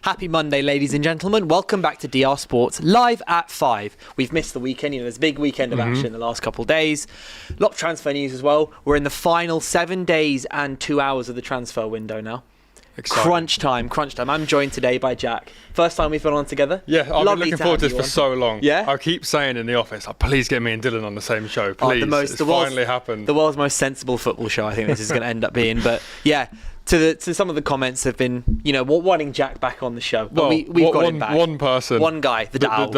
Happy Monday, ladies and gentlemen. Welcome back to DR Sports, live at 5. We've missed the weekend. There's a big weekend of action in the last couple of days. A lot of transfer news as well. We're in the final 7 days and 2 hours of the transfer window now. Exciting. Crunch time. I'm joined today by Jack. First time we've been on together. Yeah, I've been looking forward to this for so long. Yeah? I keep saying in the office, please get me and Dylan on the same show, please. It's finally happened. The world's most sensible football show, I think this is going to end up being. But yeah, to some of the comments have been, wanting Jack back on the show. But we've got him back. One person. One guy, the dog.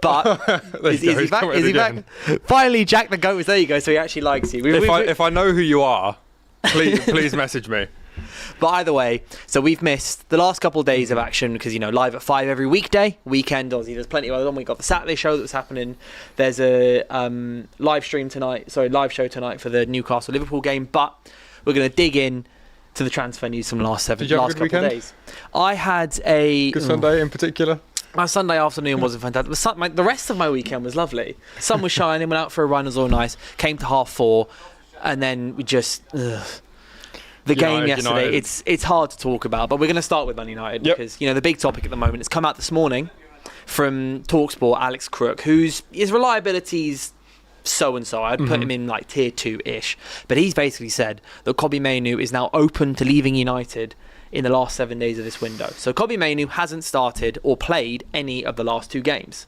But is he back? Is he back? Finally, Jack the goat. There you go. So he actually likes you. If I know who you are, please message me. But either way, so we've missed the last couple of days of action because, live at 5 every weekday. Weekend, obviously, there's plenty of other one. We've got the Saturday show that was happening. There's a live show tonight for the Newcastle-Liverpool game. But we're going to dig in to the transfer news from the last couple of days. I had a good Sunday in particular. My Sunday afternoon wasn't fantastic. But the rest of my weekend was lovely. Sun was shining, went out for a run, it was all nice. Came to 4:30, and then we just... The game yesterday, it's hard to talk about, but we're going to start with Man United because, the big topic at the moment has come out this morning from TalkSport, Alex Crook, his reliability's so-and-so. I'd put him in like tier 2-ish. But he's basically said that Kobbie Mainoo is now open to leaving United in the last 7 days of this window. So Kobbie Mainoo hasn't started or played any of the last 2 games.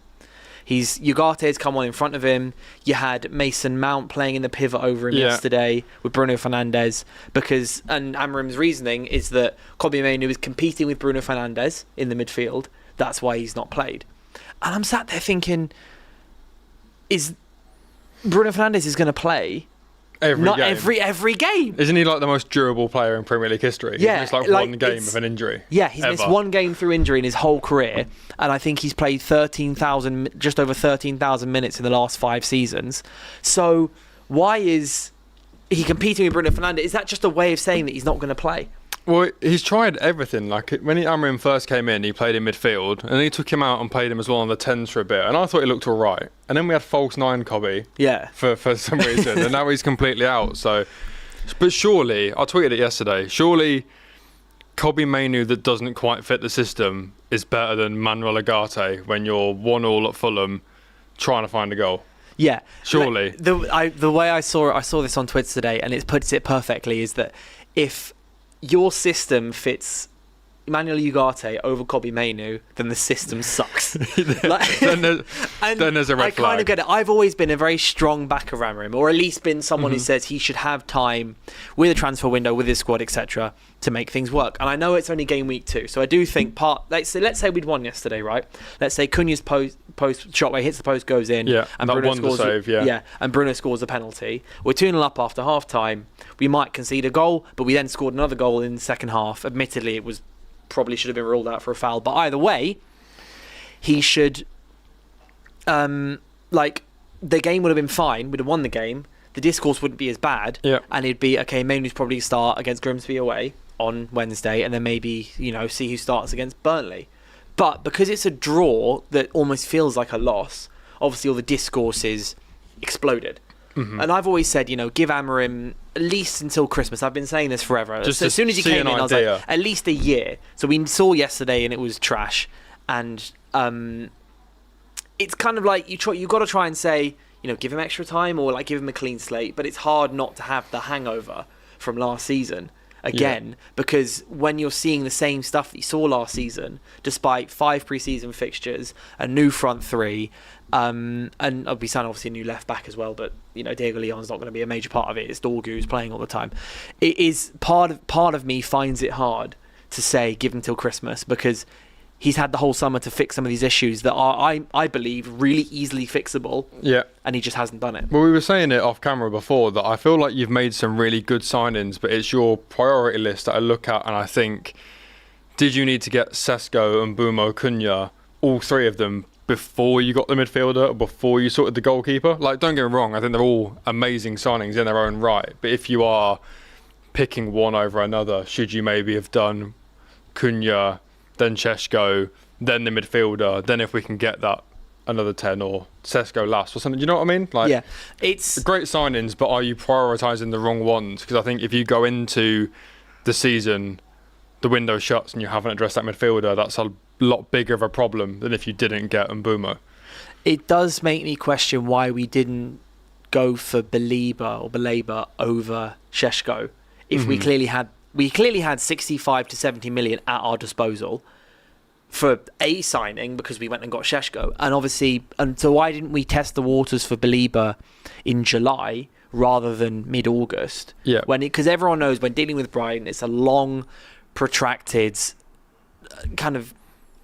Ugarte's come on in front of him. You had Mason Mount playing in the pivot over him yesterday with Bruno Fernandes and Amorim's reasoning is that Kobbie Mainoo is competing with Bruno Fernandes in the midfield. That's why he's not played. And I'm sat there thinking, is Bruno Fernandes is going to play every game. Isn't he like the most durable player in Premier League history? Yeah, he's missed one game of an injury. Yeah, he's missed one game through injury in his whole career, and I think he's played just over 13,000 minutes in the last 5 seasons. So why is he competing with Bruno Fernandes? Is that just a way of saying that he's not going to play? Well, he's tried everything. Like when Amorim first came in, he played in midfield, and then he took him out and played him as well on the 10s for a bit. And I thought he looked all right. And then we had false 9 Kobbie. Yeah. For some reason, and now he's completely out. So, but surely, I tweeted it yesterday. Surely, Kobbie Mainoo that doesn't quite fit the system is better than Manuel Ugarte when you're 1-1 at Fulham, trying to find a goal. Yeah, surely. The way I saw this on Twitter today, and it puts it perfectly, is that if your system fits Manuel Ugarte over Kobbie Mainoo, then the system sucks. then there's a red flag. I kind of get it. I've always been a very strong backer of Amorim, or at least been someone who says he should have time with a transfer window, with his squad, etc., to make things work. And I know it's only game week 2, so I do think let's say we'd won yesterday, right? Let's say Cunha's post shot where he hits the post goes in, and Bruno scores and Bruno scores a penalty. We're 2-0 up after half time. We might concede a goal, but we then scored another goal in the second half. Admittedly, it was probably should have been ruled out for a foul, but either way, he should the game would have been fine. We'd have won the game. The discourse wouldn't be as bad, and it'd be okay. Mainoo's probably start against Grimsby away on Wednesday, and then maybe see who starts against Burnley. But because it's a draw that almost feels like a loss, obviously all the discourse is exploded. And I've always said, give Amorim at least until Christmas. I've been saying this forever. Just as soon as he came in, I was like, at least a year. So we saw yesterday and it was trash. And it's kind of like you've got to try and say, give him extra time or give him a clean slate. But it's hard not to have the hangover from last season again, because when you're seeing the same stuff that you saw last season, despite 5 pre-season fixtures, a new front 3, and I'll be saying obviously a new left back as well, but Diego Leon's not going to be a major part of it. It's Dorgu who's playing all the time. It is part of me finds it hard to say give him till Christmas, because he's had the whole summer to fix some of these issues that are I believe really easily fixable. Yeah, and he just hasn't done it. Well, we were saying it off camera before that I feel like you've made some really good signings, but it's your priority list that I look at and I think, did you need to get Sesko and Bumo Cunha, all 3 of them, before you got the midfielder, or before you sorted the goalkeeper? Don't get me wrong, I think they're all amazing signings in their own right, but if you are picking one over another, should you maybe have done Cunha, then Sesko, then the midfielder, then if we can get that another 10 or Sesko last or something, do you know what I mean? It's great signings, but are you prioritising the wrong ones? Because I think if you go into the season the window shuts and you haven't addressed that midfielder, that's a lot bigger of a problem than if you didn't get Mbeumo. It does make me question why we didn't go for Baleba over Šeško if we clearly had 65 to 70 million at our disposal for a signing, because we went and got Šeško, and obviously, and so why didn't we test the waters for Baleba in July rather than mid-August? Yeah, because everyone knows when dealing with Brighton, it's a long, protracted kind of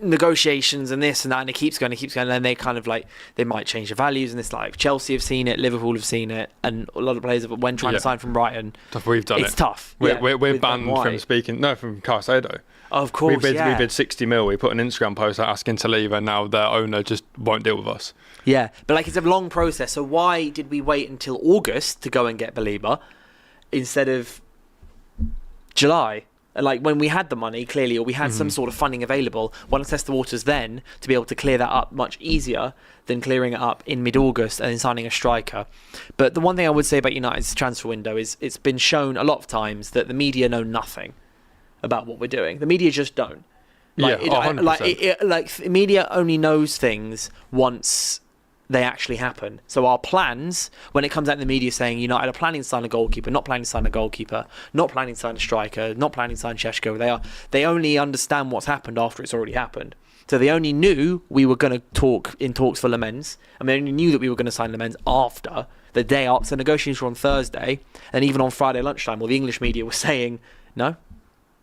negotiations and this and that, and it keeps going, and then they kind of like, they might change the values, and it's like Chelsea have seen it, Liverpool have seen it, and a lot of players have, when trying to sign from Brighton, we've done it's tough. We're banned from speaking. No, from Caicedo. Of course, we bid 60 mil. We put an Instagram post out asking to leave, and now their owner just won't deal with us. Yeah, but like, it's a long process. So why did we wait until August to go and get Baleba instead of July? Like, when we had the money, clearly, or we had some sort of funding available, why not test the waters then to be able to clear that up much easier than clearing it up in mid-August and then signing a striker? But the one thing I would say about United's transfer window is it's been shown a lot of times that the media know nothing about what we're doing. The media just don't. The media only knows things once they actually happen. So our plans, when it comes out in the media saying United are planning to sign a goalkeeper, not planning to sign a goalkeeper, not planning to sign a striker, not planning to sign Šeško, they only understand what's happened after it's already happened. So they only knew we were going to talk in talks for Lemens, and they only knew that we were going to sign Lemens after the day after. So negotiations were on Thursday, and even on Friday lunchtime, the English media was saying no.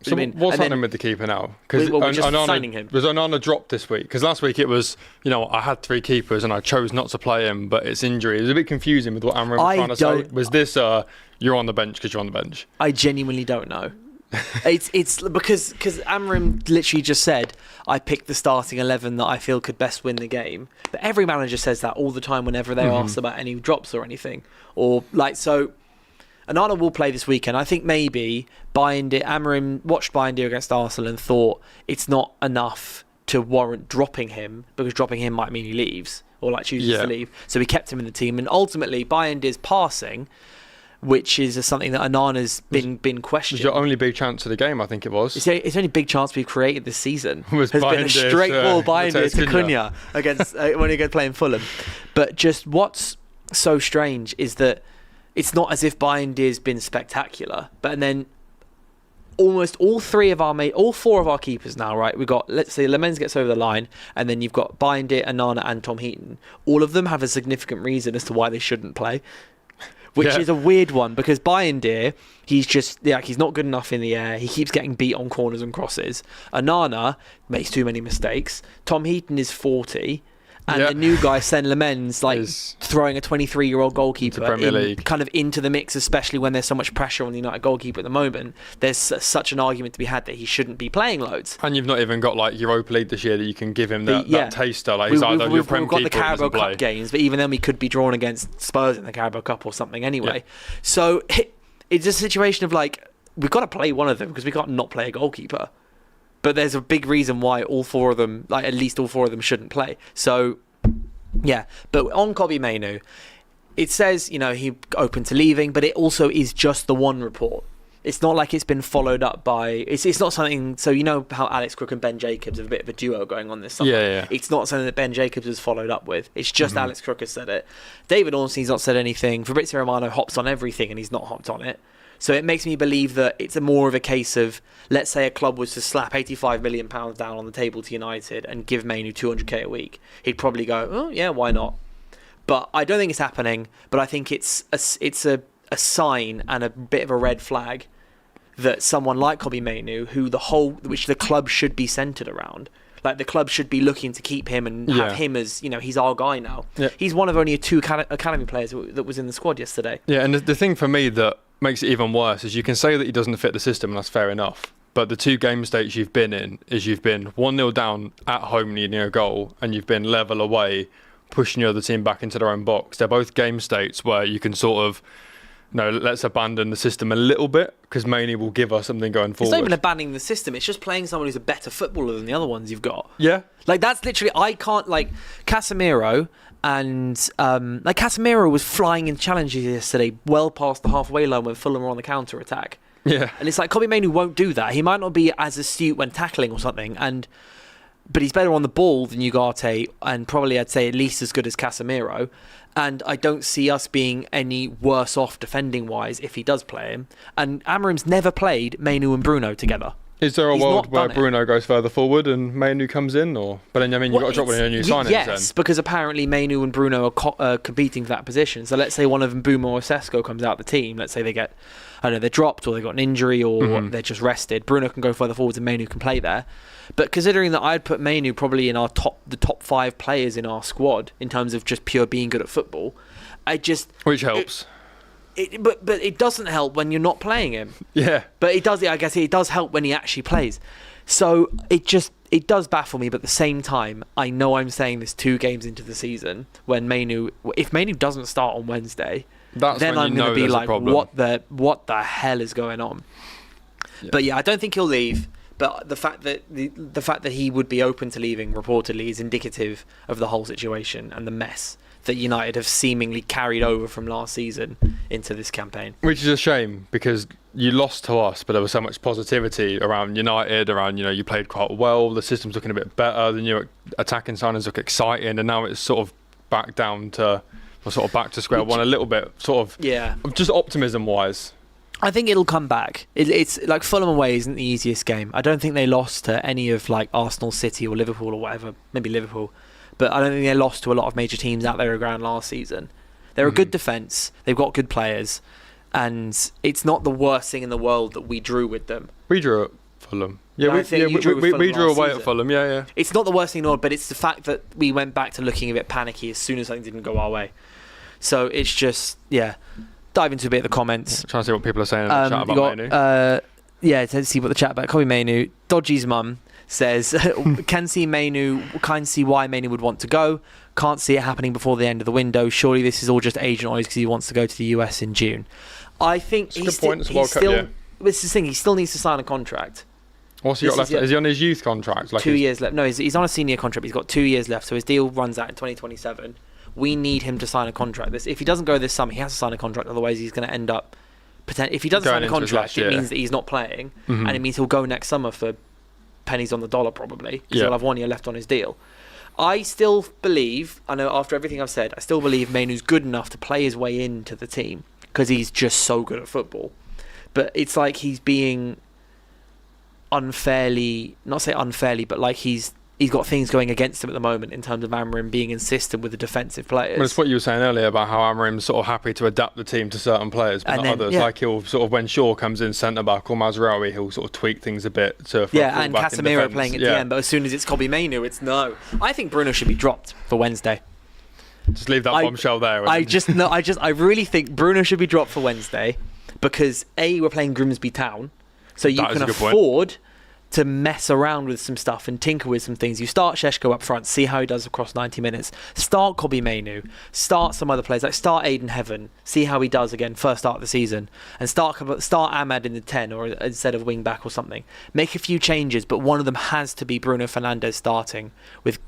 So what's happening with the keeper now? Because signing him. Was Onana dropped this week? Because last week it was, I had 3 keepers and I chose not to play him, but it's injury. It was a bit confusing with what Amorim was trying to say. Was this you're on the bench because you're on the bench? I genuinely don't know. it's because Amorim literally just said, I picked the starting 11 that I feel could best win the game. But every manager says that all the time whenever they're asked about any drops or anything. Or like, so Onana will play this weekend. I think maybe Amorim watched Bayern against Arsenal and thought it's not enough to warrant dropping him, because dropping him might mean he leaves or like chooses to leave. So he kept him in the team, and ultimately Bayern is passing, which is something that Onana's been questioned. It was your only big chance of the game, I think it was. It's only big chance we've created this season. Has been a straight ball Bayern to Cunha against when he goes playing Fulham. But just what's so strange is that it's not as if Bayern has been spectacular, but then almost all 4 of our keepers now, right? We've got, let's say Lemens gets over the line, and then you've got Bayern, Onana, and Tom Heaton. All of them have a significant reason as to why they shouldn't play, which is a weird one, because Bayern, he's not good enough in the air. He keeps getting beat on corners and crosses. Onana makes too many mistakes. Tom Heaton is 40. And the new guy, Sen Lemens, throwing a 23-year-old goalkeeper kind of into the mix, especially when there's so much pressure on the United goalkeeper at the moment. There's such an argument to be had that he shouldn't be playing loads. And you've not even got Europa League this year that you can give him that taster. Like he's either your Prem keeper. We've got the Carabao Cup games, but even then we could be drawn against Spurs in the Carabao Cup or something anyway. Yeah. So it's a situation of like, we've got to play one of them because we can't not play a goalkeeper. But there's a big reason why all 4 of them, like at least all 4 of them, shouldn't play. So, yeah. But on Kobbie Mainoo, it says, he open to leaving, but it also is just the one report. It's not like it's been followed up by... It's not something... So you know how Alex Crook and Ben Jacobs have a bit of a duo going on this summer? Yeah. It's not something that Ben Jacobs has followed up with. It's just Alex Crook has said it. David Ornstein's not said anything. Fabrizio Romano hops on everything and he's not hopped on it. So it makes me believe that it's more of a case of, let's say a club was to slap £85 million down on the table to United and give Mainoo 200k a week. He'd probably go, oh yeah, why not? But I don't think it's happening. But I think it's a sign and a bit of a red flag that someone like Kobbie Mainoo, which the club should be centred around, like the club should be looking to keep him and have him as, he's our guy now. Yeah. He's one of only 2 academy players that was in the squad yesterday. Yeah, and the thing for me that makes it even worse is you can say that he doesn't fit the system, and that's fair enough. But the 2 game states you've been in is you've been 1-0 down at home needing a goal, and you've been level away, pushing the other team back into their own box. They're both game states where you can sort of, let's abandon the system a little bit, because Mainoo will give us something going forward. It's not even abandoning the system, it's just playing someone who's a better footballer than the other ones you've got. Yeah. Like, that's literally, I can't, like, Casemiro... And Casemiro was flying in challenges yesterday, well past the halfway line when Fulham were on the counter attack. Yeah. And it's like Kobbie Mainoo won't do that. He might not be as astute when tackling or something, but he's better on the ball than Ugarte, and probably I'd say at least as good as Casemiro. And I don't see us being any worse off defending-wise if he does play him. And Amorim's never played Mainoo and Bruno together. Is there a world where Bruno goes further forward and Mainoo comes in? But then, you've got to drop one in a new signings yes, because apparently Mainoo and Bruno are competing for that position. So let's say one of them, Mbeumo or Sesko, comes out the team. Let's say they get, I don't know, they're dropped or they've got an injury or they're just rested. Bruno can go further forwards and Mainoo can play there. But considering that I'd put Mainoo probably in the top 5 players in our squad in terms of just pure being good at football, which helps. But it doesn't help when you're not playing him. Yeah. But it does. I guess it does help when he actually plays. So it does baffle me. But at the same time, I know I'm saying this 2 games into the season when if Mainoo doesn't start on Wednesday, then I'm going to be like, what the hell is going on? Yeah. But yeah, I don't think he'll leave. But the fact that he would be open to leaving reportedly is indicative of the whole situation and the mess that United have seemingly carried over from last season into this campaign. Which is a shame, because you lost to us, but there was so much positivity around United, you played quite well, the system's looking a bit better, the new attacking signings look exciting, and now it's sort of back to square one a little bit, just optimism-wise. I think it'll come back. It's like Fulham away isn't the easiest game. I don't think they lost to any of like Arsenal, City or Liverpool or whatever, maybe Liverpool. But I don't think they lost to a lot of major teams out there around last season. They're a good defence. They've got good players. And it's not the worst thing in the world that we drew with them. We drew at Fulham. Yeah, we drew away at Fulham. Yeah. It's not the worst thing in the world, but it's the fact that we went back to looking a bit panicky as soon as something didn't go our way. So it's just, dive into a bit of the comments. Trying to see what people are saying in the chat about Mainoo. To see what the chat about Kobbie Mainoo. Dodgy's mum says, can't see why Mainoo would want to go. Can't see it happening before the end of the window. Surely this is all just agent noise because he wants to go to the US in June. I think it's a good point. It's the thing. He still needs to sign a contract. What's he got left? Is he on his youth contract? 2 years left. No, he's on a senior contract. But he's got 2 years left, so his deal runs out in 2027. We need him to sign a contract. If he doesn't go this summer, he has to sign a contract. Otherwise, he's going to end up. If he doesn't sign a contract, it means that he's not playing, and it means he'll go next summer for pennies on the dollar probably, because he'll have 1 year left on his deal. I still believe, I know after everything I've said, I still believe Mainoo's good enough to play his way into the team because he's just so good at football. But it's like he's being unfairly, not say unfairly, but like he's got things going against him at the moment in terms of Amorim being insistent with the defensive players. Well, it's what you were saying earlier about how Amorim's sort of happy to adapt the team to certain players, but not others. Like he'll sort of, when Shaw comes in centre-back or Mazraoui, he'll sort of tweak things a bit. And Casemiro playing at the end, but as soon as it's Kobbie Mainoo, it's no. I think Bruno should be dropped for Wednesday. Just leave that bombshell there. I really think Bruno should be dropped for Wednesday because we're playing Grimsby Town, so you can afford to mess around with some stuff and tinker with some things. You start Šeško up front, see how he does across 90 minutes. Start Kobbie Mainoo. Start some other players, like start Aiden Heaven. See how he does again, first start of the season. And start Ahmad in the 10 or instead of wing back or something. Make a few changes, but one of them has to be Bruno Fernandes starting with...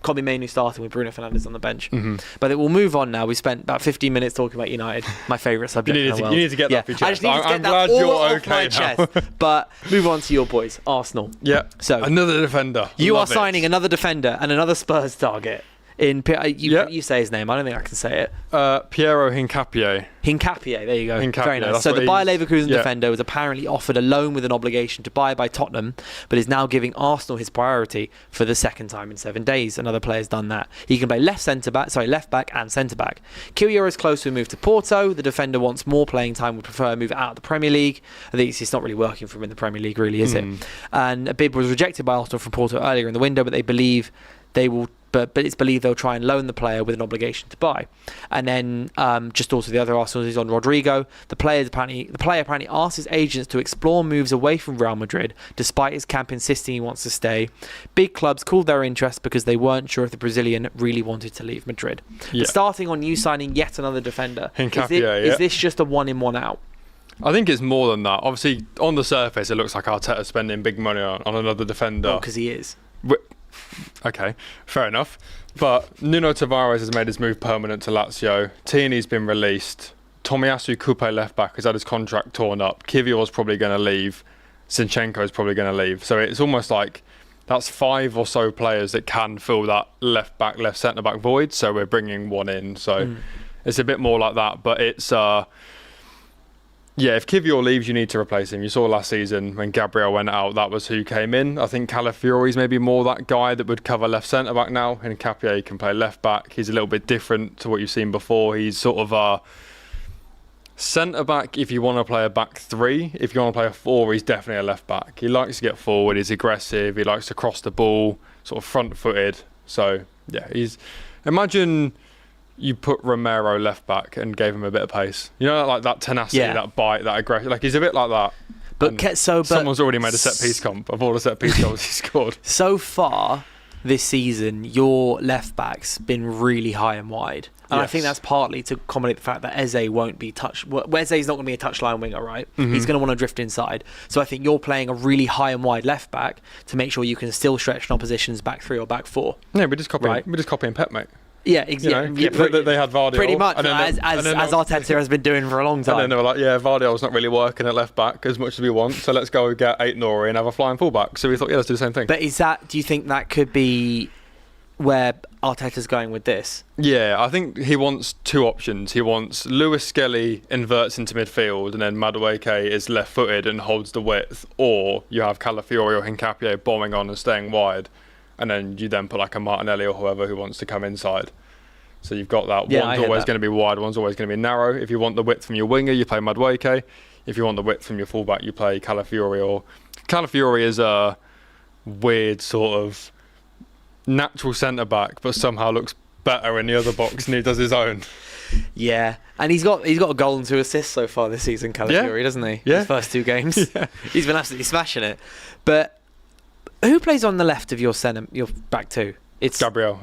Kobbie Mainoo starting with Bruno Fernandes on the bench. But we'll move on now. We spent about 15 minutes talking about United, my favourite subject in the world. You need to get that off your chest. I just need to get that all off my chest. But move on to your boys, Arsenal. Yeah. So another defender. You are signing another defender and another Spurs target. You say his name. I don't think I can say it. Piero Hincapié. Hincapié, there you go. Very nice. So the Bayer Leverkusen defender was apparently offered a loan with an obligation to buy by Tottenham, but is now giving Arsenal his priority for the second time in 7 days. Another player's done that. He can play left back and centre back. Kiwior is close to a move to Porto. The defender wants more playing time, would prefer a move out of the Premier League. I think it's not really working for him in the Premier League, really, is it? And a bid was rejected by Arsenal from Porto earlier in the window, but they believe they will. But it's believed they'll try and loan the player with an obligation to buy. And then just also the other Arsenal is on Rodrygo. The player apparently asked his agents to explore moves away from Real Madrid, despite his camp insisting he wants to stay. Big clubs called their interest because they weren't sure if the Brazilian really wanted to leave Madrid. But starting on you signing yet another defender, is this just a one in, one out? I think it's more than that. Obviously, on the surface, it looks like Arteta spending big money on another defender. Oh, because he is. Okay, fair enough. But Nuno Tavares has made his move permanent to Lazio. Tierney's been released. Tomiyasu could play left back, has had his contract torn up. Kivior's probably going to leave. Zinchenko's probably going to leave. So it's almost like that's 5 or so players that can fill that left back, left centre back void. So we're bringing one in. So it's a bit more like that. But it's if Kivior leaves, you need to replace him. You saw last season when Gabriel went out, that was who came in. I think Calafiori's maybe more that guy that would cover left centre back now. And Hincapié can play left back. He's a little bit different to what you've seen before. He's sort of a centre back if you want to play a back 3. If you want to play a 4, he's definitely a left back. He likes to get forward. He's aggressive. He likes to cross the ball, sort of front footed. So yeah, imagine you put Romero left back and gave him a bit of pace. You know, like that tenacity, that bite, that aggression. Like he's a bit like that. But someone's already made a set piece comp of all the set piece goals he scored. So far this season, your left back's been really high and wide. And I think that's partly to accommodate the fact that Eze won't be touch. Eze's not going to be a touchline winger, right? He's going to want to drift inside. So I think you're playing a really high and wide left back to make sure you can still stretch an opposition's back 3 or back 4. Yeah, we're just copying Pep, mate. Yeah, exactly. They had Vardy. Pretty much, as Arteta has been doing for a long time. And then they were like, Vardy's not really working at left back as much as we want, so let's go get Ait-Nouri and have a flying fullback. So we thought, let's do the same thing. But do you think that could be where Arteta's going with this? Yeah, I think he wants 2 options. He wants Lewis Skelly inverts into midfield and then Madueke is left-footed and holds the width, or you have Calafiori or Hincapié bombing on and staying wide. And then you then put like a Martinelli or whoever who wants to come inside. So you've got that. One's always going to be wide, one's always going to be narrow. If you want the width from your winger, you play Madueke. If you want the width from your fullback, you play Calafiori. Calafiori is a weird sort of natural centre-back, but somehow looks better in the other box and he does his own. Yeah, and he's got a goal and 2 assists so far this season, Calafiori, doesn't he? Yeah. His first 2 games. He's been absolutely smashing it. But who plays on the left of your back 2? It's Gabriel.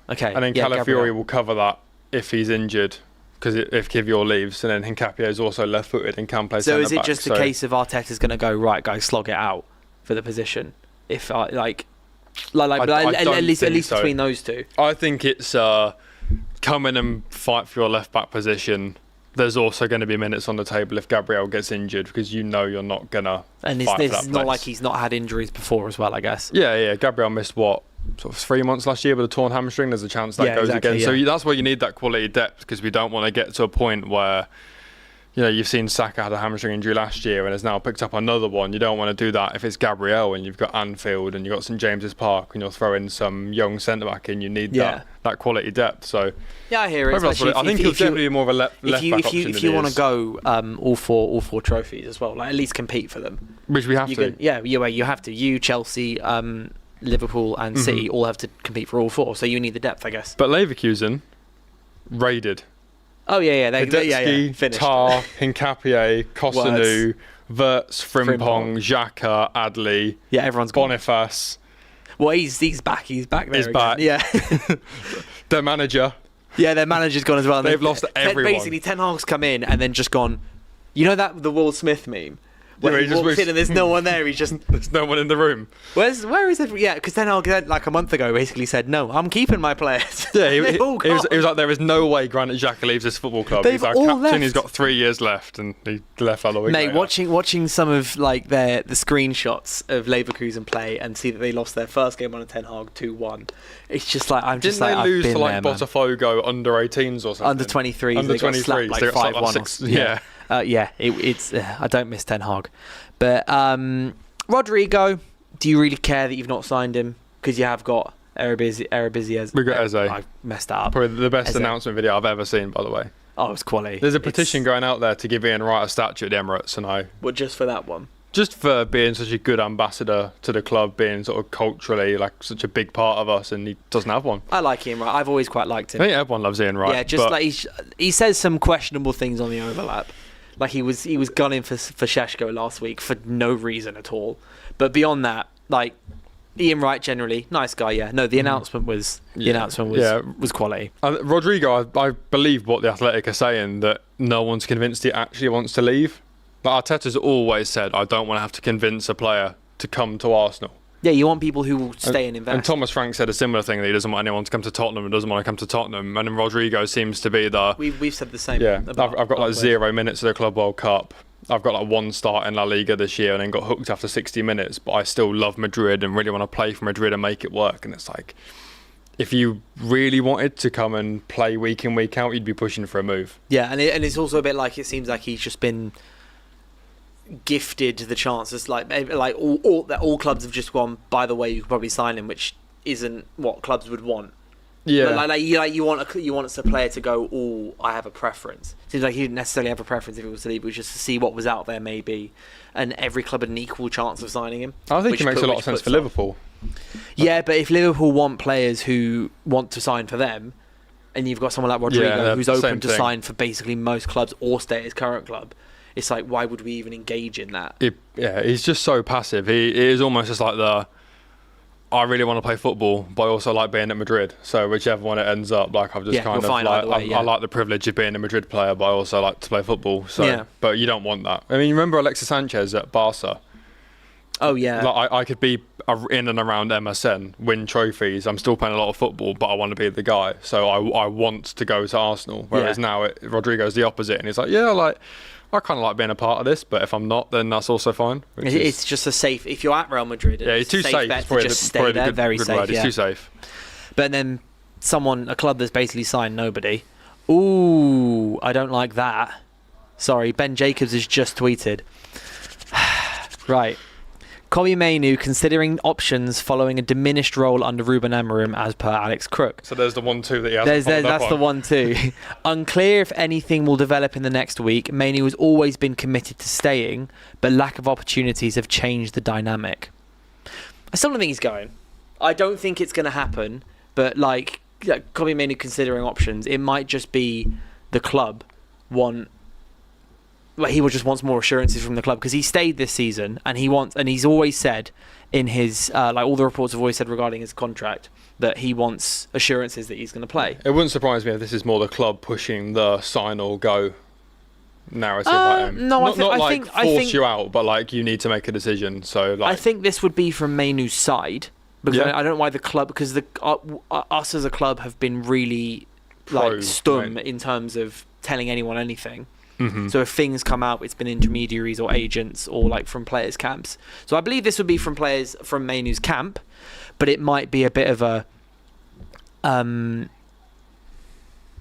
Okay. And then Calafiori will cover that if he's injured, because if Kivior leaves, and then Hincapié is also left-footed and can play centre back. So is it just a case of Arteta's going to go, right, guys, slog it out for the position? If at least between those 2. I think it's come in and fight for your left-back position. There's also going to be minutes on the table if Gabriel gets injured, because you're not going to. And it's not like he's not had injuries before as well, I guess. Yeah. Gabriel missed sort of 3 months last year with a torn hamstring. There's a chance that goes again. Yeah. So that's why you need that quality depth, because we don't want to get to a point where, you've seen Saka had a hamstring injury last year and has now picked up another one. You don't want to do that if it's Gabriel and you've got Anfield and you've got St James's Park and you're throwing some young centre back in. You need that quality depth. So I hear it. I think he'll definitely be more of a left back option. If you want to go all four trophies as well, like at least compete for them, which we have to. You have to. You, Chelsea, Liverpool, and City all have to compete for all 4. So you need the depth, I guess. But Leverkusen raided. Oh yeah. They finished. Tar, Hincapié, Kosunu, Wirtz, Frimpong, Xhaka, Adli. Yeah, everyone's gone. Boniface. Well, he's back. He's back there. He's again. back. Yeah. Their manager. Yeah, their manager's gone as well. They've lost everyone. Basically, Ten Hag's come in and then just gone. You know the Will Smith meme? Where he walks in and there's no one there. He's just there's no one in the room. Where is it? Yeah, because Ten Hag like a month ago basically said, "No, I'm keeping my players." Yeah, he was like, "There is no way Granit Xhaka leaves this football club. He's our captain. Left. He's got 3 years left, and he left other week." Mate, watching some of like the screenshots of Leverkusen play and see that they lost their first game on a Ten Hag 2-1. It's just like Didn't they lose to like Botafogo under 18s or something? Under 23s. Under 23s. Like 5-1. Yeah. It's I don't miss Ten Hag. But Rodrygo, do you really care that you've not signed him? Because you have got Eredivisie. We've got Eze. I messed that up. Probably the best announcement video I've ever seen, by the way. Oh, it's quality. There's a petition going out there to give Ian Wright a statue at the Emirates, and Well, just for that one? Just for being such a good ambassador to the club, being sort of culturally like such a big part of us, and he doesn't have one. I like Ian Wright. I've always quite liked him. I think everyone loves Ian Wright. Yeah, just like he says some questionable things on the overlap. Like he was gunning for Šeško last week for no reason at all. But beyond that, like Ian Wright generally nice guy. Yeah, no, the announcement was was quality. Rodrygo, I believe what the Athletic are saying, that no one's convinced he actually wants to leave. But Arteta's always said, I don't want to have to convince a player to come to Arsenal. Yeah, you want people who will stay and invest. And Thomas Frank said a similar thing, that he doesn't want anyone to come to Tottenham and doesn't want to come to Tottenham. And then Rodrygo seems to be the... We've said the same. Yeah, I've got like 0 minutes of the Club World Cup. I've got like 1 start in La Liga this year and then got hooked after 60 minutes. But I still love Madrid and really want to play for Madrid and make it work. And it's like, if you really wanted to come and play week in, week out, you'd be pushing for a move. Yeah, and it's also a bit like, it seems like he's just been gifted the chances, like all clubs have just gone, by the way, you could probably sign him, which isn't what clubs would want. Yeah, you want a player to go, oh, I have a preference. Seems like he didn't necessarily have a preference if he was to leave. It was just to see what was out there, maybe, and every club had an equal chance of signing him. I think it makes a lot of sense for Liverpool. Yeah, but if Liverpool want players who want to sign for them, and you've got someone like Rodrygo who's open to sign for basically most clubs or stay at his current club, it's like, why would we even engage in that? He's just so passive. He is almost just like I really want to play football, but I also like being at Madrid. So whichever one it ends up, like I've just I like the privilege of being a Madrid player, but I also like to play football. So, but you don't want that. I mean, you remember Alexis Sanchez at Barca? Oh yeah. Like I could be in and around MSN, win trophies. I'm still playing a lot of football, but I want to be the guy. So I want to go to Arsenal. Whereas now Rodrygo's the opposite, and he's like, I kind of like being a part of this, but if I'm not, then that's also fine. It's just a safe. If you're at Real Madrid, he's too safe. Bet to just stay there, very safe. He's too safe. But then a club that's basically signed nobody. Ooh, I don't like that. Sorry, Ben Jacobs has just tweeted. Right. Kobbie Mainoo considering options following a diminished role under Ruben Amorim, as per Alex Crook. So there's the 1-2 that he has. That's the 1-2. Unclear if anything will develop in the next week. Mainoo has always been committed to staying, but lack of opportunities have changed the dynamic. I still don't think he's going. I don't think it's going to happen, but Kobbie Mainoo considering options, it might just be the club he just wants more assurances from the club, because he stayed this season and he's always said in his all the reports have always said regarding his contract that he wants assurances that he's going to play. It wouldn't surprise me if this is more the club pushing the sign or go narrative at him. No, I think you out, but you need to make a decision. So I think this would be from Mainoo's side, because I don't know why the club, because us as a club have been really stum in terms of telling anyone anything. Mm-hmm. So if things come out, it's been intermediaries or agents or from players' camps. So I believe this would be from players from Mainoo's camp, but it might be a bit of a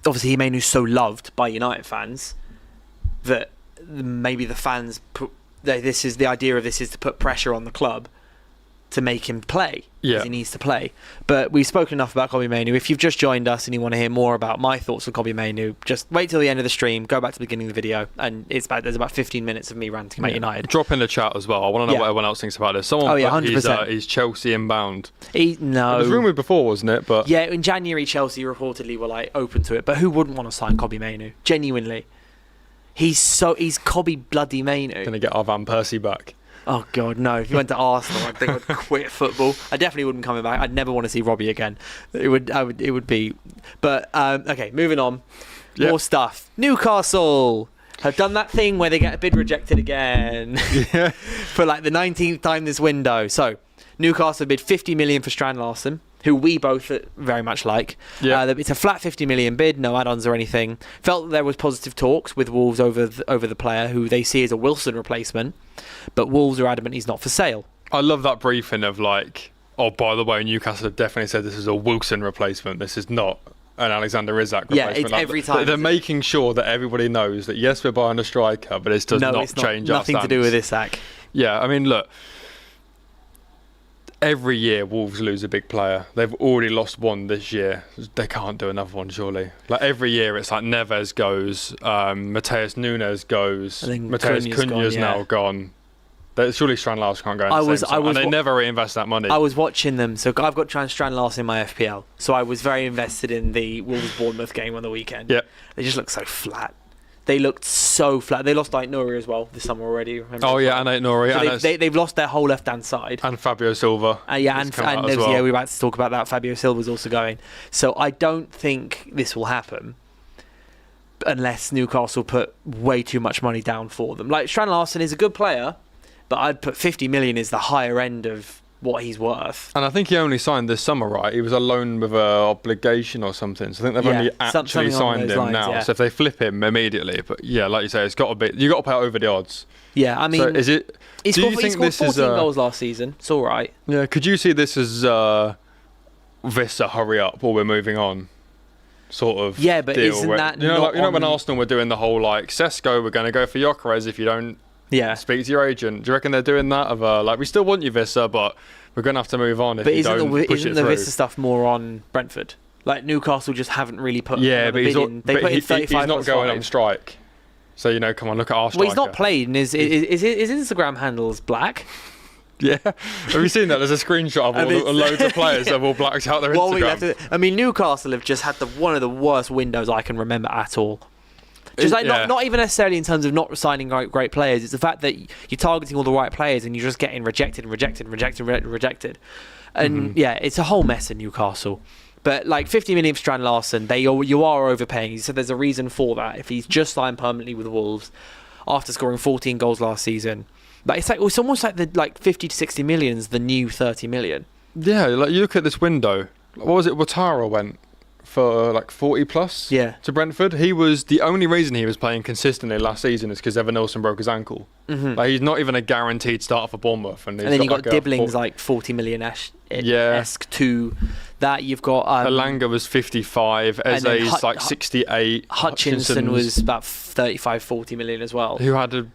obviously Mainoo's so loved by United fans that maybe the fans the idea of this is to put pressure on the club to make him play. He needs to play. But we've spoken enough about Kobbie Mainoo. If you've just joined us and you want to hear more about my thoughts on Kobbie Mainoo, just wait till the end of the stream, go back to the beginning of the video, and there's about 15 minutes of me ranting about United. Drop in the chat as well. I want to know what everyone else thinks about this. Someone 100%. He's Chelsea inbound. No. It was rumoured before, wasn't it? But yeah, in January Chelsea reportedly were open to it, but who wouldn't want to sign Kobbie Mainoo? Genuinely. He's Kobbie bloody Mainoo. Gonna get our Van Persie back. Oh God, no! If he went to Arsenal, I think I'd quit football. I definitely wouldn't come back. I'd never want to see Robbie again. It would be. But okay, moving on. Yep. More stuff. Newcastle have done that thing where they get a bid rejected again for the 19th time this window. So Newcastle bid 50 million for Strand Larsen, who we both very much like. Yeah. It's a flat 50 million bid, no add-ons or anything. Felt that there was positive talks with Wolves over the player, who they see as a Wilson replacement, but Wolves are adamant he's not for sale. I love that briefing of oh, by the way, Newcastle have definitely said this is a Wilson replacement. This is not an Alexander Isak replacement. Yeah, it's every time. They're making sure that everybody knows that, yes, we're buying a striker, but it does not change our stance. Nothing to do with Isak. Yeah, I mean, look. Every year Wolves lose a big player. They've already lost one this year. They can't do another one, surely. Every year it's Neves goes, Mateus Nunes goes, Mateus Cunha's now gone. Surely Strand Larsen can't go in the same time. And they never reinvest that money. I was watching them, so I've got Strand Larsen in my FPL, so I was very invested in the Wolves-Bournemouth game on the weekend. Yeah. They just look so flat. They looked so flat. They lost Nouri as well this summer already. Remember? Oh yeah, and Nouri. So they've lost their whole left-hand side. And Fabio Silva. We were about to talk about that. Fabio Silva's also going. So I don't think this will happen unless Newcastle put way too much money down for them. Strand Larsen is a good player, but I'd put 50 million is the higher end of what he's worth. And I think he only signed this summer, right? He was a loan with an obligation or something. So I think they've only actually signed him now. So if they flip him immediately, but yeah, like you say, it's got to be. You got to pay over the odds. Yeah, I mean, so is it? He scored 14 goals last season. It's all right. Yeah, could you see this as Vissa, hurry up, or we're moving on? Sort of. Yeah, but deal isn't that you know when Arsenal were doing the whole like Sesko, we're going to go for Gyökeres if you don't. Yeah. Speak to your agent. Do you reckon they're doing that? Of like, we still want you, Vissa, but we're going to have to move on if you don't push it through. Isn't the Vissa stuff more on Brentford? Like Newcastle just haven't really put. Yeah, but he's he's not going on strike. So come on, look at our striker. Well, he's not played. And his Instagram handle's black. Yeah, have you seen that? There's a screenshot of loads of players that have all blacked out their Instagram. I mean, Newcastle have just had one of the worst windows I can remember at all. Just like not even necessarily in terms of not signing great players. It's the fact that you're targeting all the right players and you're just getting rejected. And it's a whole mess in Newcastle. But like 50 million for Strand Larsen, you are overpaying. He said there's a reason for that. If he's just signed permanently with Wolves after scoring 14 goals last season, but it's almost like the 50 to 60 million is the new 30 million. Yeah, like you look at this window. What was it? Ouattara went for like 40 plus to Brentford. He was the only reason he was playing consistently last season is because Evan Nilsson broke his ankle. Mm-hmm. Like he's not even a guaranteed starter for Bournemouth. And then you got Dibbling's like 40 million esque to that. You've got Elanga was 55, Eze's like 68. Hutchinson was about 35, 40 million as well. Who had a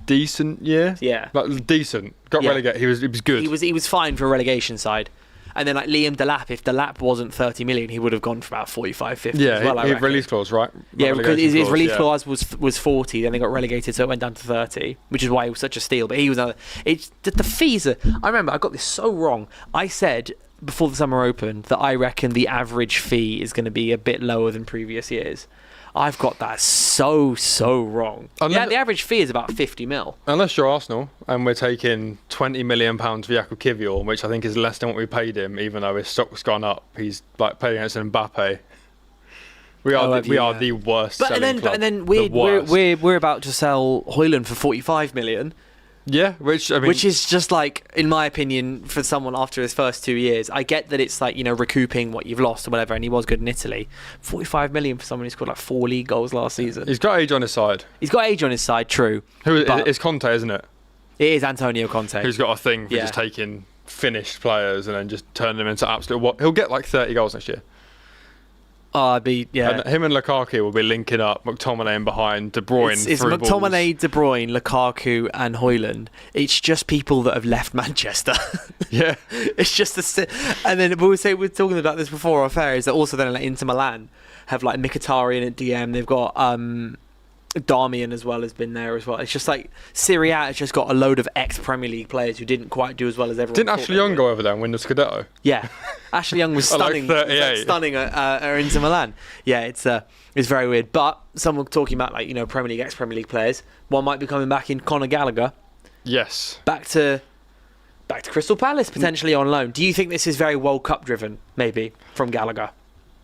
decent year? Yeah. Like decent. Got relegated. He was good. He was fine for a relegation side. And then like Liam Delap, if Delap wasn't 30 million, he would have gone for about 45, 50 as well, he release clause, right? Yeah, because his release clause was 40, then they got relegated, so it went down to 30, which is why he was such a steal. But he was the fees are... I remember I got this so wrong. I said before the summer opened that I reckon the average fee is going to be a bit lower than previous years. I've got that so wrong. The average fee is about 50 mil. Unless you're Arsenal and we're taking £20 million for Jakub Kiwior, which I think is less than what we paid him, even though his stock's gone up. He's like playing against Mbappe. We are the worst. But then we're about to sell Højlund for 45 million. Yeah, which is just like, in my opinion, for someone after his first 2 years, I get that it's like, recouping what you've lost or whatever, and he was good in Italy. 45 million for someone who scored like 4 league goals last season. He's got age on his side. True. It's Conte, isn't it? It is Antonio Conte. Who's got a thing for just taking finished players and then just turning them into absolute... He'll get like 30 goals next year. And him and Lukaku will be linking up, McTominay in behind, De Bruyne It's through McTominay, balls. De Bruyne, Lukaku and Højlund. It's just people that have left Manchester. Yeah. It's just and then we're talking about this before off air, is that also then like Inter Milan have like Mkhitaryan at DM. They've got Darmian as well has been there as well. It's just like Serie A has just got a load of ex-Premier League players who didn't quite do as well as everyone. Didn't Ashley Young go over there and win the Scudetto? Yeah, Ashley Young was stunning. Like 38. Stunning at Inter Milan. Yeah, it's very weird. But someone talking about like Premier League, ex-Premier League players. One might be coming back in Conor Gallagher. Yes. Back to Crystal Palace potentially on loan. Do you think this is very World Cup driven? Maybe from Gallagher.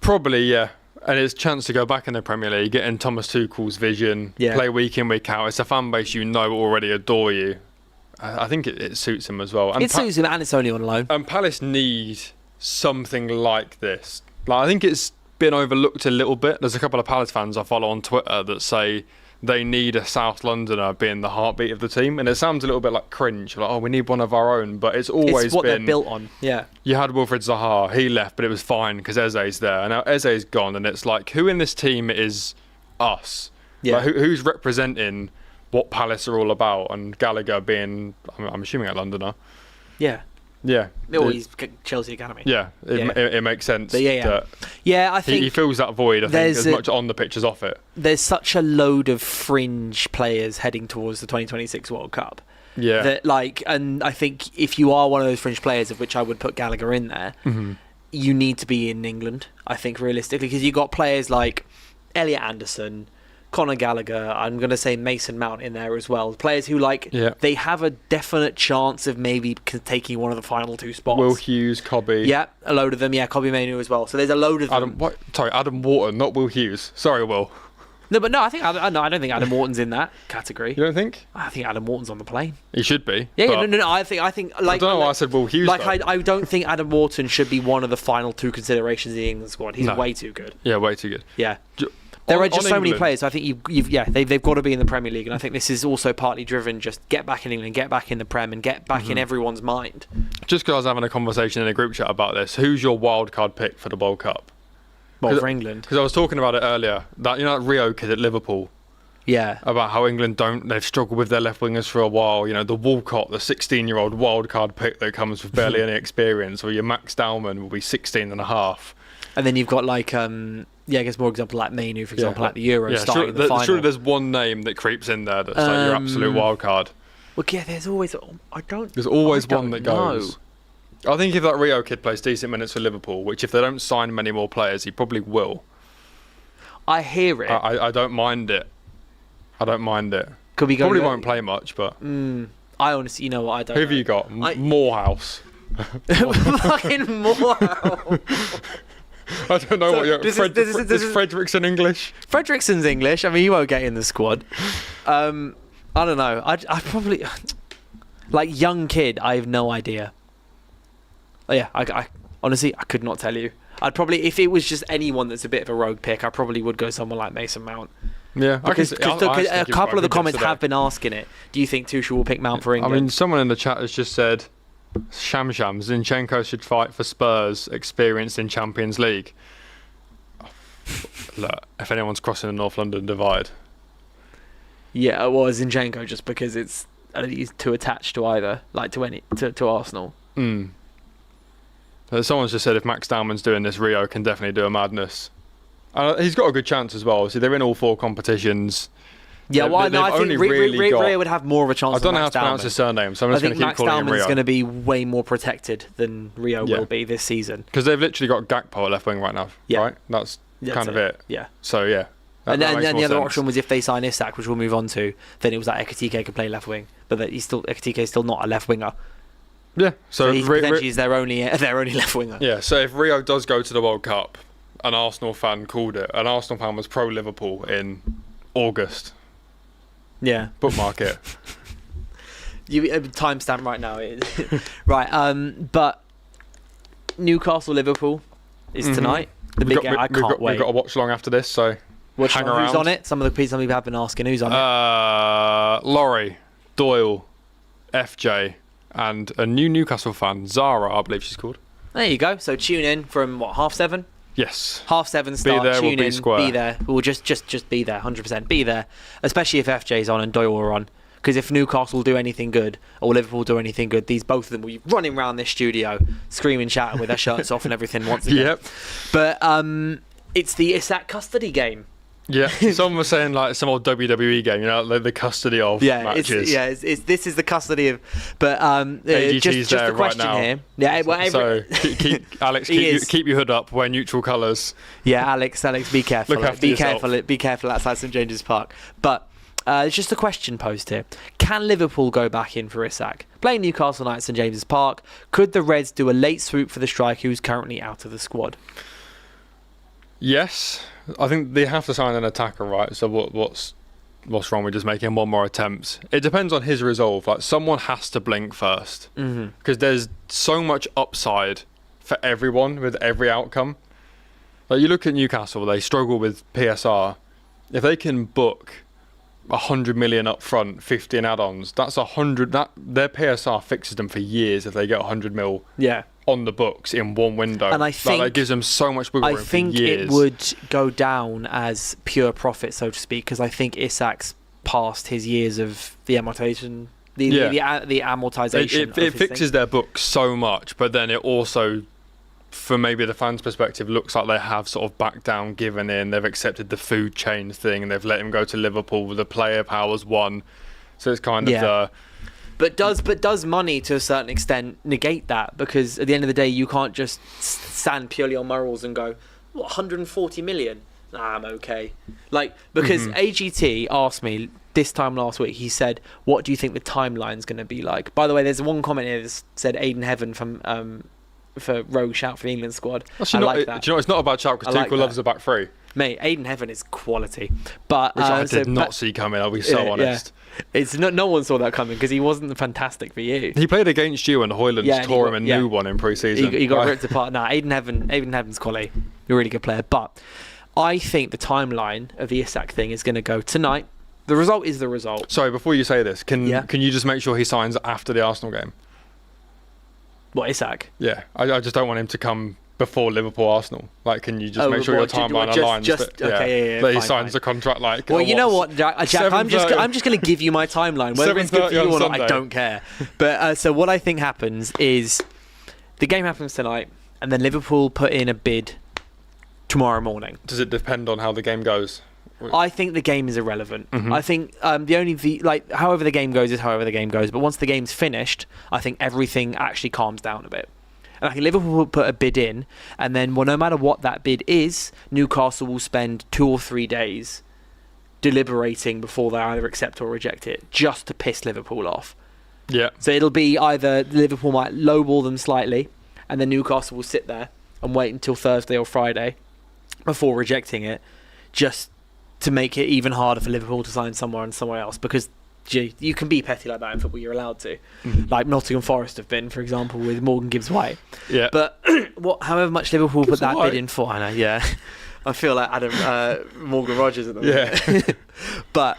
Probably, yeah. And it's a chance to go back in the Premier League, get in Thomas Tuchel's vision, play week in, week out. It's a fan base already adore you. I think it suits him as well. And it suits him, and it's only on loan. And Palace need something like this. Like, I think it's been overlooked a little bit. There's a couple of Palace fans I follow on Twitter that say they need a South Londoner being the heartbeat of the team, and it sounds a little bit like cringe, like, we need one of our own, but it's always what been they're built on. Yeah, you had Wilfred Zaha, he left, but it was fine because Eze's there, and now Eze's gone, and it's like, who in this team is us? Yeah, like, who's representing what Palace are all about? And Gallagher being, I'm assuming, a Londoner. Yeah. Yeah. Or he's Chelsea Academy. Yeah, it makes sense. Yeah, I think he fills that void, I think, as much on the pitch as off it. There's such a load of fringe players heading towards the 2026 World Cup. Yeah. That and I think if you are one of those fringe players, of which I would put Gallagher in there, you need to be in England, I think, realistically, because you've got players like Elliot Anderson, Conor Gallagher, I'm going to say Mason Mount in there as well. Players who, they have a definite chance of maybe taking one of the final 2 spots. Will Hughes, Kobbie. Yeah, a load of them. Yeah, Kobbie Mainoo as well. So there's a load of them. Adam Wharton, not Will Hughes. Sorry, Will. No, but no, I don't think Adam Wharton's in that category. You don't think? I think Adam Wharton's on the plane. He should be. Yeah, no. I think like. I don't know why I said Will Hughes. Like, I don't think Adam Wharton should be one of the final two considerations in the England squad. He's way too good. Yeah, way too good. Yeah. There are just so many players. So I think they've got to be in the Premier League, and I think this is also partly driven just get back in England, get back in the Prem, and get back in everyone's mind. Just because I was having a conversation in a group chat about this, who's your wild card pick for the World Cup? Well, for England, because I was talking about it earlier. That that Rio kid at Liverpool. Yeah. About how England they've struggled with their left wingers for a while. The Walcott, the 16-year-old wild card pick that comes with barely any experience, or your Max Dowman will be 16 and a half. And then you've got like, I guess more example like Mainoo, for example, like the Euro starting the final. Surely there's one name that creeps in there that's like your absolute wild card. Well, yeah, there's always one that goes. I think if that Rio kid plays decent minutes for Liverpool, which if they don't sign many more players, he probably will. I hear it. I don't mind it. Could we go? Probably won't play much, but I honestly, you know what? I don't. Who have you got? Morehouse. Fucking Morehouse. I don't know what you're. Is Fredrickson English? Fredrickson's English. I mean, he won't get in the squad. I don't know. I probably like young kid. I have no idea. Yeah, I honestly I could not tell you. I'd probably, if it was just anyone that's a bit of a rogue pick, I probably would go someone like Mason Mount. Yeah, because a couple of the comments have been asking it. Do you think Tuchel will pick Mount for England? I mean, someone in the chat has just said, Zinchenko should fight for Spurs, experienced in Champions League. Look, if anyone's crossing the North London divide. Yeah, well, Zinchenko, just because he's too attached to either, like to Arsenal. Someone's just said if Max Dowman's doing this, Rio can definitely do a madness. He's got a good chance as well. See, they're in all 4 competitions. Yeah, I think Rio would have more of a chance. I don't know how to pronounce his surname, so I'm just going to keep calling him Rio. Max Dowman's going to be way more protected than Rio will be this season. Because they've literally got Gakpo at left wing right now, right? That's kind of it. Yeah. So, yeah. And then the other option was if they sign Isak, which we'll move on to, then it was that Ekitike could play left wing. But Ekitike is still not a left winger. Yeah. So he's potentially their only left winger. Yeah, so if Rio does go to the World Cup, an Arsenal fan called it. An Arsenal fan was pro Liverpool in August. Yeah. Bookmark it. You timestamp right now. Right. But Newcastle-Liverpool is tonight. The big game. I can't wait. We've got to watch long after this, so hang around. Who's on it? Some people have been asking who's on it. Laurie, Doyle, FJ, and a new Newcastle fan, Zara, I believe she's called. There you go. So tune in from 7:30? Yes. 7:30 start. Be there, tune in. square. Be there. We'll just be there. 100%. Be there. Especially if FJ's on and Doyle are on. Because if Newcastle do anything good or Liverpool do anything good, both of them will be running around this studio, screaming, shouting with their shirts off and everything once again. Yep. But it's the Isak custody game. Yeah, someone was saying like some old WWE game, the custody of matches. This is the custody of. But just a question right here. Yeah, so keep Alex, keep your hood up. Wear neutral colours. Yeah, Alex, be careful. Look after yourself. Be careful outside St James's Park. But it's just a question posed here. Can Liverpool go back in for Isak? Playing Newcastle night at St James's Park. Could the Reds do a late swoop for the striker who's currently out of the squad? Yes. I think they have to sign an attacker, right? So what's wrong with just making one more attempt? It depends on his resolve. Like, someone has to blink first. Because there's so much upside for everyone with every outcome. Like, you look at Newcastle, they struggle with PSR. If they can book 100 million up front, 50 in add-ons, that's 100. Their PSR fixes them for years if they get 100 mil. Yeah. On the books in one window. And I think that gives them so much wiggle room for years. I think it would go down as pure profit, so to speak, because I think Isak's past his years of the amortization. The amortization. It fixes their books so much, but then it also, from maybe the fans' perspective, looks like they have sort of backed down, given in. They've accepted the food chain thing, and they've let him go to Liverpool with the player powers won. So it's kind of the. But does money to a certain extent negate that? Because at the end of the day, you can't just stand purely on morals and go, what, 140 million? Nah, I'm okay. Because AGT asked me this time last week, he said, what do you think the timeline's going to be like? By the way, there's one comment here that said Aiden Heaven from for rogue shout for the England squad. Actually, I like that. Do you know, it's not a bad shout because Tuchel loves the back three. Mate, Aiden Heaven is quality. But which I did not see coming, I'll be so honest. It's no one saw that coming because he wasn't fantastic for you. He played against you and Hoyland tore him a new one in pre-season. He got ripped apart. Nah, Aiden Heaven's quality. He's a really good player. But I think the timeline of the Isak thing is going to go tonight. The result is the result. Sorry, before you say this, can you just make sure he signs after the Arsenal game? What, Isak? Yeah, I just don't want him to come before Liverpool-Arsenal. Like, can you just make sure your timeline aligns? That he signs the contract like... Well, you know what, Jack, I'm just going to give you my timeline. Whether it's good for you or not, I don't care. But so what I think happens is the game happens tonight, and then Liverpool put in a bid tomorrow morning. Does it depend on how the game goes? I think the game is irrelevant. I think however the game goes is however the game goes. But once the game's finished, I think everything actually calms down a bit. And I think Liverpool will put a bid in, and then, well, no matter what that bid is, Newcastle will spend 2 or 3 days deliberating before they either accept or reject it, just to piss Liverpool off. Yeah. So it'll be either Liverpool might lowball them slightly, and then Newcastle will sit there and wait until Thursday or Friday before rejecting it, just to make it even harder for Liverpool to sign somewhere else, because you can be petty like that in football. You're allowed to, like Nottingham Forest have been, for example, with Morgan Gibbs-White. Yeah. But however much Liverpool put that bid in for, I know. Yeah, I feel like Morgan Rogers at the moment. Yeah. But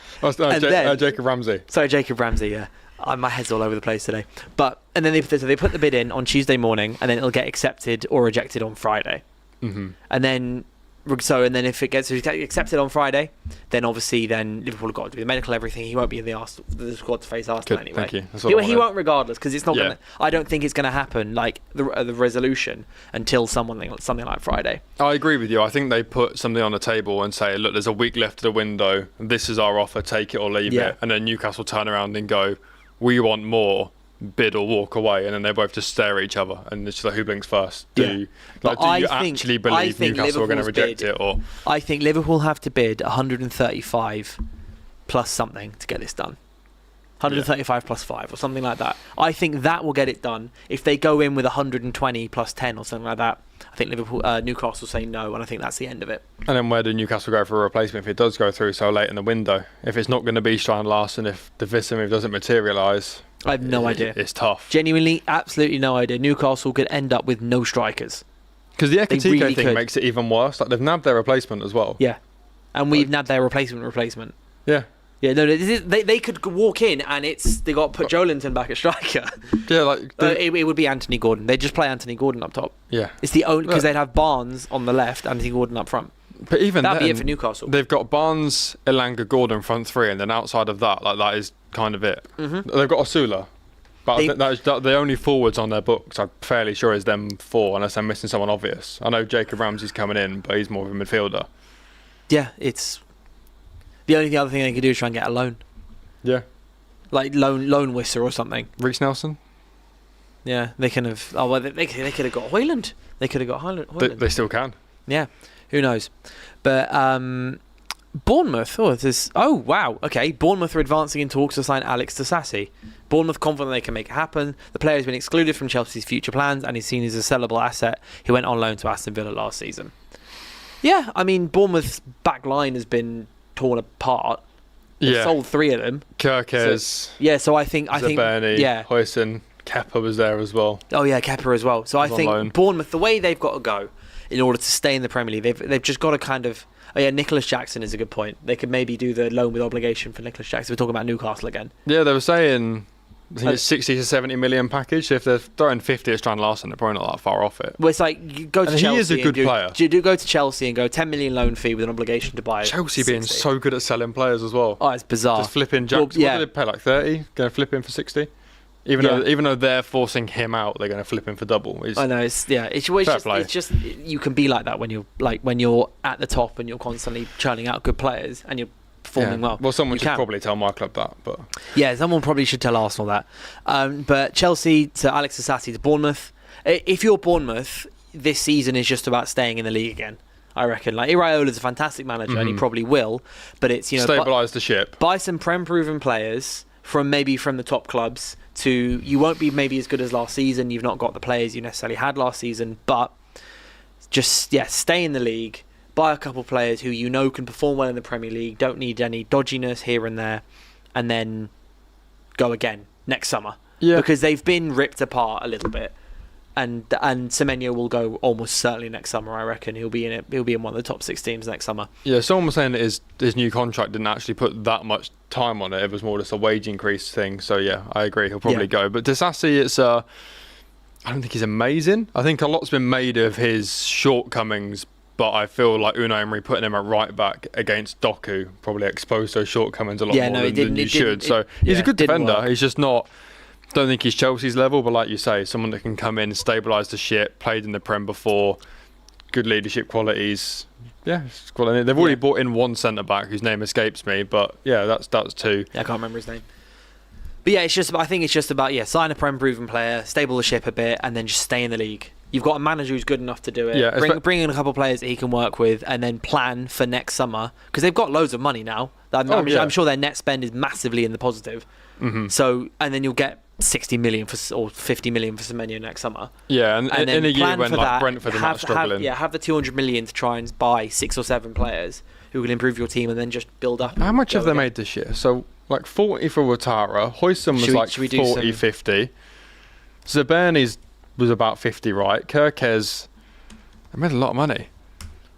Jacob Ramsey. Sorry, Jacob Ramsey. Yeah. My head's all over the place today. But and then they put the bid in on Tuesday morning, and then it'll get accepted or rejected on Friday. And then. And then if it gets accepted on Friday, then obviously Liverpool have got to do the medical, everything. He won't be in the squad to face Arsenal anyway. Thank you. He won't regardless, because it's not going to... I don't think it's going to happen, like the resolution, until something like Friday. I agree with you. I think they put something on the table and say, look, there's a week left of the window. This is our offer. Take it or leave it. And then Newcastle turn around and go, we want more. Bid or walk away, and then they both just stare at each other, and it's like, who blinks first? Do you actually believe Newcastle are going to reject it? Or I think Liverpool have to bid 135 plus something to get this done. 135 plus 5 or something like that. I think that will get it done. If they go in with 120 plus 10 or something like that, I think Newcastle say no, and I think that's the end of it. And then where do Newcastle go for a replacement if it does go through so late in the window? If it's not going to be Strand Larsen, if the Vista move doesn't materialise, I have no idea. It's tough. Genuinely, absolutely no idea. Newcastle could end up with no strikers. Because the Ekatike thing makes it even worse. Like, they've nabbed their replacement as well. Yeah. And we've nabbed their replacement. Yeah. Yeah, no, they could walk in and they got to put Joelinton back at striker. Yeah, like it would be Anthony Gordon. They'd just play Anthony Gordon up top. Yeah. It's the only, because they'd have Barnes on the left, Anthony Gordon up front. But even that'd be it for Newcastle. They've got Barnes, Elanga, Gordon front three, and then outside of that, like, that is kind of it. They've got Osula. But I think that is the only forwards on their books, I'm fairly sure, is them 4, unless I'm missing someone obvious. I know Jacob Ramsey's coming in, but he's more of a midfielder. Yeah, it's... The only other thing they could do is try and get a loan. Yeah. Like loan Whisper or something. Reece Nelson? Yeah, they can have... Oh, well, they could have got Hoyland. They could have got Hoyland. They still can. Yeah, who knows? But... Bournemouth. Oh, wow. Okay, Bournemouth are advancing in talks to sign Alex Disasi. Bournemouth confident they can make it happen. The player has been excluded from Chelsea's future plans and is seen as a sellable asset. He went on loan to Aston Villa last season. Yeah, I mean, Bournemouth's back line has been torn apart. They've sold 3 of them. Kirkes. So I think Huyson, Kepa was there as well. Oh yeah, Kepa as well. So I think Bournemouth, the way they've got to go in order to stay in the Premier League, they've just got to kind of... Oh yeah, Nicholas Jackson is a good point. They could maybe do the loan with obligation for Nicholas Jackson. We're talking about Newcastle again. Yeah, they were saying... I think it's 60 to 70 million package. If they're throwing 50 at Strand Larsen, they're probably not that far off it. Well, it's like, you go to Chelsea. He is a good player. Do go to Chelsea and go 10 million loan fee with an obligation to buy. Chelsea being so good at selling players as well. Oh, it's bizarre. Just flipping Jackson. What did they pay, like 30? Going to flip him for 60? Even though they're forcing him out, they're going to flip him for double. I know. It's just you can be like that when you're at the top and you're constantly churning out good players and you're performing well. Well, someone should probably tell my club that, but someone probably should tell Arsenal that. But Chelsea to Alex Disasi to Bournemouth. If you're Bournemouth, this season is just about staying in the league again. I reckon. Like, Iraola's a fantastic manager and he probably will, but it's, stabilise the ship. Buy some Prem-proven players from the top clubs to you won't be maybe as good as last season. You've not got the players you necessarily had last season, but just stay in the league, buy a couple players who you know can perform well in the Premier League, don't need any dodginess here and there, and then go again next summer. Yeah. Because they've been ripped apart a little bit. And Semenyo will go almost certainly next summer. I reckon he'll be in it. He'll be in one of the top 6 teams next summer. Yeah, someone was saying that his new contract didn't actually put that much time on it. It was more just a wage increase thing. So yeah, I agree. He'll probably go. But Disasi, I don't think he's amazing. I think a lot's been made of his shortcomings, but I feel like Unai Emery putting him at right back against Doku probably exposed those shortcomings a lot more than you should. So he's a good defender. He's just not. Don't think he's Chelsea's level, but like you say, someone that can come in, stabilise the ship, played in the Prem before, good leadership qualities. Yeah, it's quality. They've already brought in one centre-back whose name escapes me, but yeah, that's 2. Yeah, I can't remember his name. But yeah, I think it's just about sign a Prem proven player, stable the ship a bit, and then just stay in the league. You've got a manager who's good enough to do it. Yeah, bring in a couple of players that he can work with, and then plan for next summer, because they've got loads of money now. I'm sure their net spend is massively in the positive. Mm-hmm. So, and then you'll get 60 million or 50 million for Semenyo next summer. Yeah, and in a year when Brentford are not struggling. Have the 200 million to try and buy 6 or 7 players who will improve your team, and then just build up. How much have they made this year? So, like 40 for Ouattara, Huijsen was 40, 50. Zaberni's was about 50, right? Kerkez, they made a lot of money.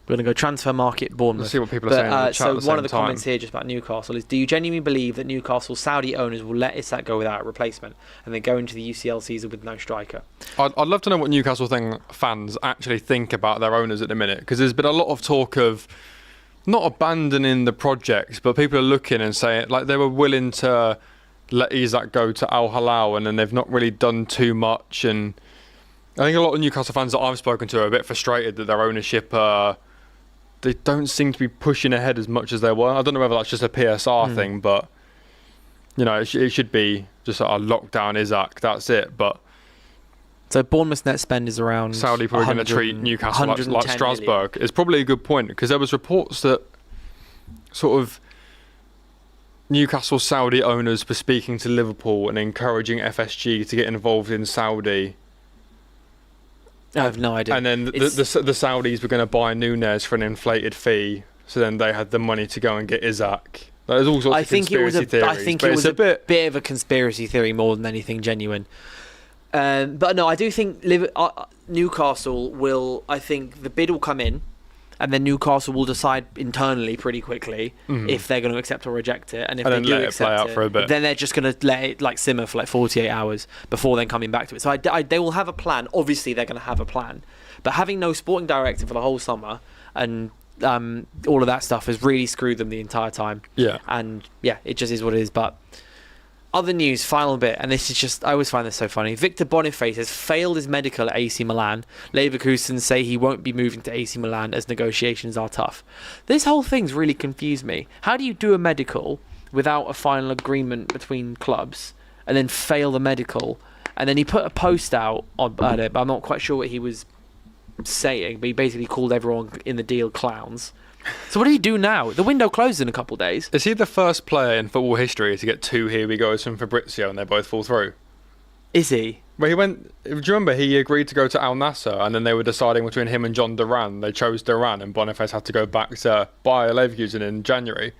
We're going to go transfer market Bournemouth. Let's see what people are saying in the chat so at the one of the time. comments here just about Newcastle is, do you genuinely believe that Newcastle Saudi owners will let Isak go without a replacement and then go into the UCL season with no striker? I'd love to know what Newcastle fans actually think about their owners at the minute, because there's been a lot of talk of not abandoning the project, but people are looking and saying like they were willing to let Isak go to Al Hilal, and then they've not really done too much. And I think a lot of Newcastle fans that I've spoken to are a bit frustrated that their ownership they don't seem to be pushing ahead as much as they were. I don't know whether that's just a PSR thing, but it should be just a lockdown Isak. That's it. But so Bournemouth's net spend is around Saudi probably going to treat Newcastle like Strasbourg. It's probably a good point, because there was reports that sort of Newcastle Saudi owners were speaking to Liverpool and encouraging FSG to get involved in Saudi. I have no idea. And then the Saudis were going to buy Núñez for an inflated fee, so then they had the money to go and get Isak. There's all sorts of conspiracy theories. I think it was a bit of a conspiracy theory more than anything genuine. But no, I do think Newcastle will. I think the bid will come in, and then Newcastle will decide internally pretty quickly if they're going to accept or reject it. And if they do accept it, then they're just going to let it simmer for 48 hours before then coming back to it. So they will have a plan. Obviously, they're going to have a plan. But having no sporting director for the whole summer and all of that stuff has really screwed them the entire time. Yeah. And it just is what it is. But other news, final bit, and this is just, I always find this so funny. Victor Boniface has failed his medical at AC Milan. Leverkusen say he won't be moving to AC Milan as negotiations are tough. This whole thing's really confused me. How do you do a medical without a final agreement between clubs and then fail the medical? And then he put a post out about it, but I'm not quite sure what he was saying, but he basically called everyone in the deal clowns. So what do you do now? The window closes in a couple of days. Is he the first player in football history to get 2 here we goes from Fabrizio and they both fall through? Is he? Well, he went. Do you remember he agreed to go to Al Nassr, and then they were deciding between him and John Duran. They chose Duran, and Boniface had to go back to Bayer Leverkusen in January.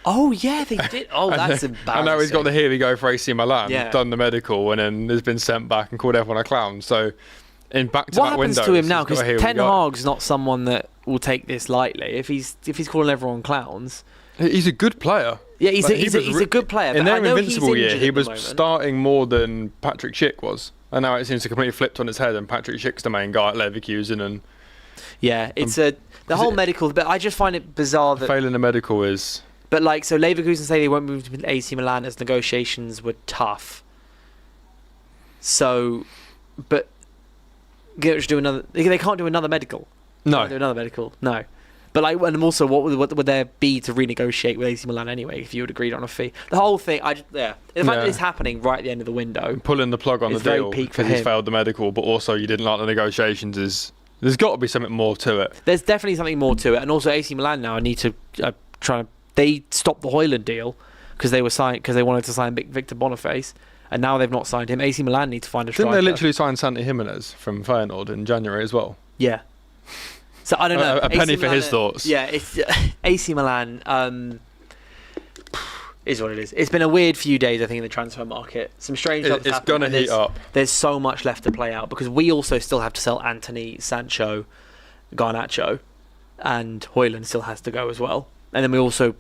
Oh yeah, they did. Oh, that's embarrassing. I know he's got the here we go for AC Milan, done the medical, and then has been sent back and called everyone a clown. So in back-to-back what happens windows, to him now? Because Ten Hag's not someone that will take this lightly. If he's calling everyone clowns, he's a good player. Yeah, he's a good player. In their Invincible year, he was starting more than Patrick Schick was, and now it seems to completely flipped on its head. And Patrick Schick's the main guy at Leverkusen, and it's the whole medical. But I just find it bizarre that failing the medical is. But so Leverkusen say they won't move to AC Milan as negotiations were tough. So, but they can't do another medical. No. They can't do another medical. No. But and also, what would there be to renegotiate with AC Milan anyway if you had agreed on a fee? The whole thing, the fact that it's happening right at the end of the window, pulling the plug on the deal because he's failed the medical, but also you didn't like the negotiations. There's got to be something more to it. There's definitely something more to it, and also AC Milan now need to try. They stopped the Højlund deal because they wanted to sign Victor Boniface, and now they've not signed him. AC Milan need to find a striker. Didn't they literally sign Santi Jimenez from Feyenoord in January as well? Yeah. So I don't know. A penny for his thoughts. Yeah, it's AC Milan. Is what it is. It's been a weird few days, I think, in the transfer market. Some strange stuff. It's going to heat up. There's so much left to play out because we also still have to sell Anthony, Sancho, Garnacho, and Højlund still has to go as well. And then we also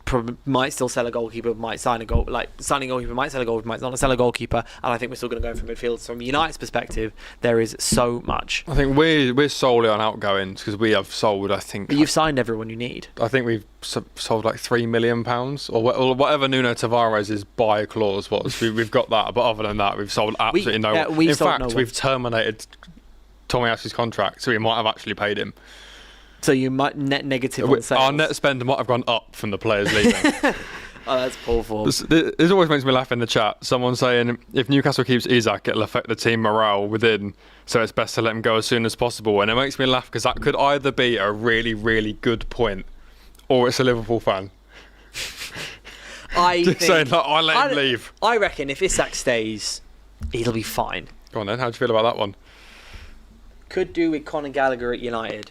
might still sell a goalkeeper, might sign a goal, signing a goalkeeper, might sell a goalkeeper, might not sell a goalkeeper. And I think we're still going to go from midfield. So from United's perspective, there is so much. I think we're solely on outgoings because we have sold, I think. But you've signed everyone you need. I think we've sold like £3 million or whatever Nuno Tavares' buy clause was. We've got that. But other than that, we've sold absolutely no one. In fact, we've terminated Tomiyasu's contract, so we might have actually paid him. So you might net negative on sales. Our net spend might have gone up from the players leaving. Oh, that's poor form. This always makes me laugh in the chat. Someone saying, if Newcastle keeps Isak, it'll affect the team morale within, so it's best to let him go as soon as possible. And it makes me laugh because that could either be a really, really good point, or it's a Liverpool fan. I let him leave. I reckon if Isak stays, he'll be fine. Go on then, how do you feel about that one? Could do with Conor Gallagher at United.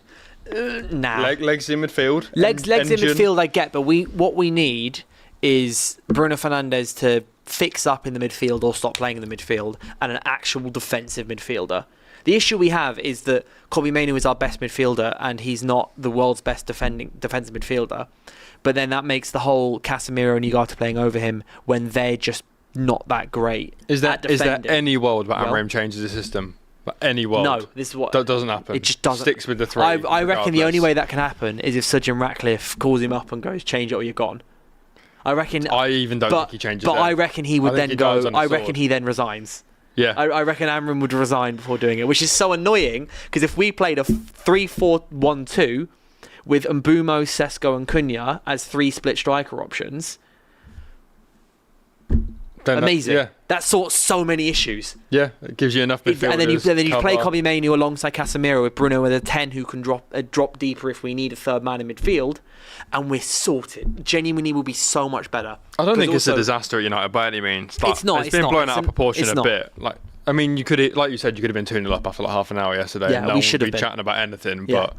Nah. Legs in midfield. Legs in midfield I get, but what we need is Bruno Fernandes to fix up in the midfield or stop playing in the midfield, and an actual defensive midfielder. The issue we have is that Kobbie Mainoo is our best midfielder and he's not the world's best defensive midfielder. But then that makes the whole Casemiro and Ugarte playing over him when they're just not that great. Is there any world where Amorim changes the system? Any world. No, this is what that doesn't happen. It just doesn't. Sticks with the three. I reckon the only way that can happen is if Sir Jim Ratcliffe calls him up and goes, "Change it or you're gone." I reckon. I even don't think he changes. But it. I reckon he would then go. I reckon he then resigns. Yeah. I reckon Amorim would resign before doing it, which is so annoying because if we played a 3-4-1-2 with Mbeumo, Sesko, and Cunha as three split striker options. Then amazing. That sorts so many issues. Yeah, it gives you enough midfielders. And then you play Kobbie Mainoo alongside Casemiro with Bruno with a 10 who can drop deeper if we need a third man in midfield, and we're sorted. Genuinely, will be so much better. I don't think it's a disaster at United by any means. It's not. It's been blown out of proportion a bit. I mean, you could, like you said, you could have been 2-0 up after like half an hour yesterday. Yeah, we should have been chatting about anything, but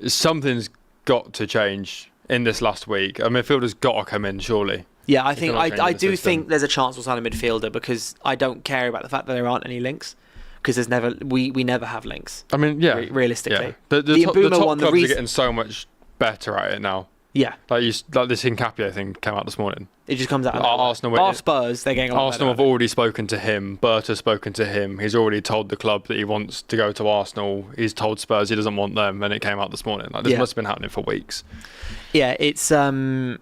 something's got to change in this last week. A midfielder's got to come in, surely. Yeah, I do think there's a chance we'll sign a midfielder because I don't care about the fact that there aren't any links because we never have links. I mean, yeah, realistically, the top clubs are getting so much better at it now. Yeah, like this Hincapié thing came out this morning. It just comes out. Arsenal, Spurs, they're getting. Arsenal have already spoken to him. Berta's spoken to him. He's already told the club that he wants to go to Arsenal. He's told Spurs he doesn't want them, and it came out this morning. This must have been happening for weeks. Yeah, it's going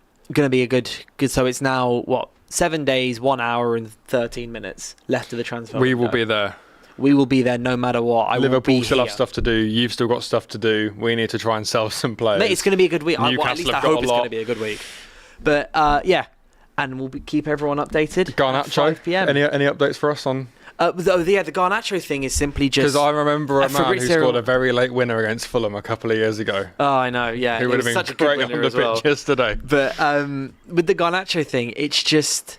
to be a good. So it's now 7 days, 1 hour and 13 minutes left of the transfer. We will be there. We will be there no matter what. Liverpool still have stuff to do. You've still got stuff to do. We need to try and sell some players. Mate, it's going to be a good week. Newcastle at least I hope it's going to be a good week. But and we'll keep everyone updated. Garnacho. At 5 p.m. Any updates for us on? The Garnacho thing is simply just because I remember a man who scored a very late winner against Fulham a couple of years ago. Oh, I know. Yeah, who would have been such a great on the pitch yesterday. But with the Garnacho thing, it's just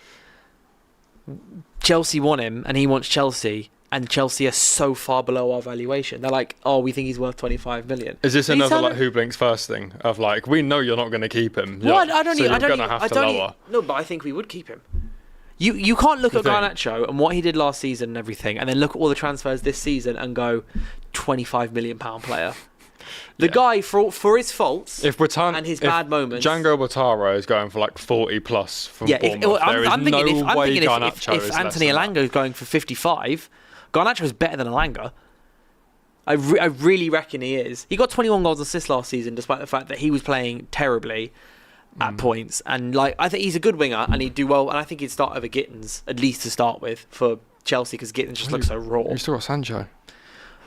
Chelsea want him, and he wants Chelsea. And Chelsea are so far below our valuation. They're like, we think he's worth 25 million. Is this another who blinks first thing of we know you're not going to keep him? Well, I don't No, but I think we would keep him. You can't look at Garnacho and what he did last season and everything, and then look at all the transfers this season and go, £25 million player. The guy, for his faults and his bad moments... Django Boutaro is going for 40 plus from Bournemouth. I'm thinking if Anthony Elanga is going for 55... Garnacho is better than Elanga. I really reckon he is. He got 21 goals and assists last season, despite the fact that he was playing terribly at points. And I think he's a good winger, and he'd do well. And I think he'd start over Gittins, at least to start with, for Chelsea, because Gittins just looks so raw. You still got Sancho.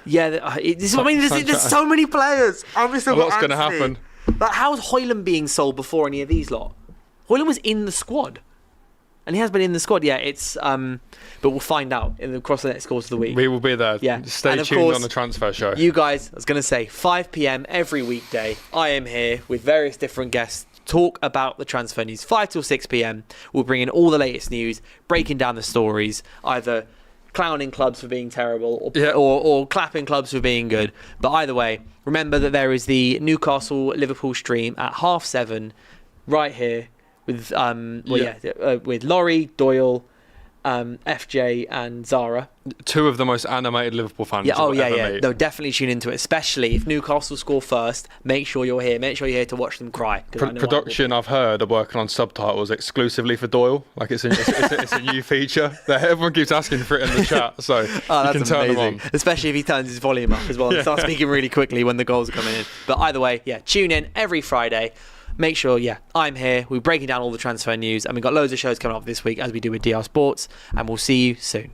Yeah, this is what I mean. There's so many players. What's going to happen? How's Højlund being sold before any of these lot? Højlund was in the squad. And he has been in the squad, it's but we'll find out across the next course of the week. We will be there. Yeah. Stay tuned on the transfer show. You guys, I was going to say, 5 p.m. every weekday. I am here with various different guests talk about the transfer news. 5 till 6 p.m. We'll bring in all the latest news, breaking down the stories, either clowning clubs for being terrible or clapping clubs for being good. But either way, remember that there is the Newcastle-Liverpool stream at 7:30 right here with with Laurie, Doyle, FJ and Zara. Two of the most animated Liverpool fans ever meet. They'll definitely tune into it, especially if Newcastle score first. Make sure you're here. Make sure you're here to watch them cry. Production, I've heard, are working on subtitles exclusively for Doyle. Like it's a new feature. Everyone keeps asking for it in the chat, so you can turn them on. Especially if he turns his volume up as well and starts speaking really quickly when the goals are coming in. But either way, tune in every Friday. Make sure, I'm here. We're breaking down all the transfer news, and we've got loads of shows coming up this week as we do with DR Sports, and we'll see you soon.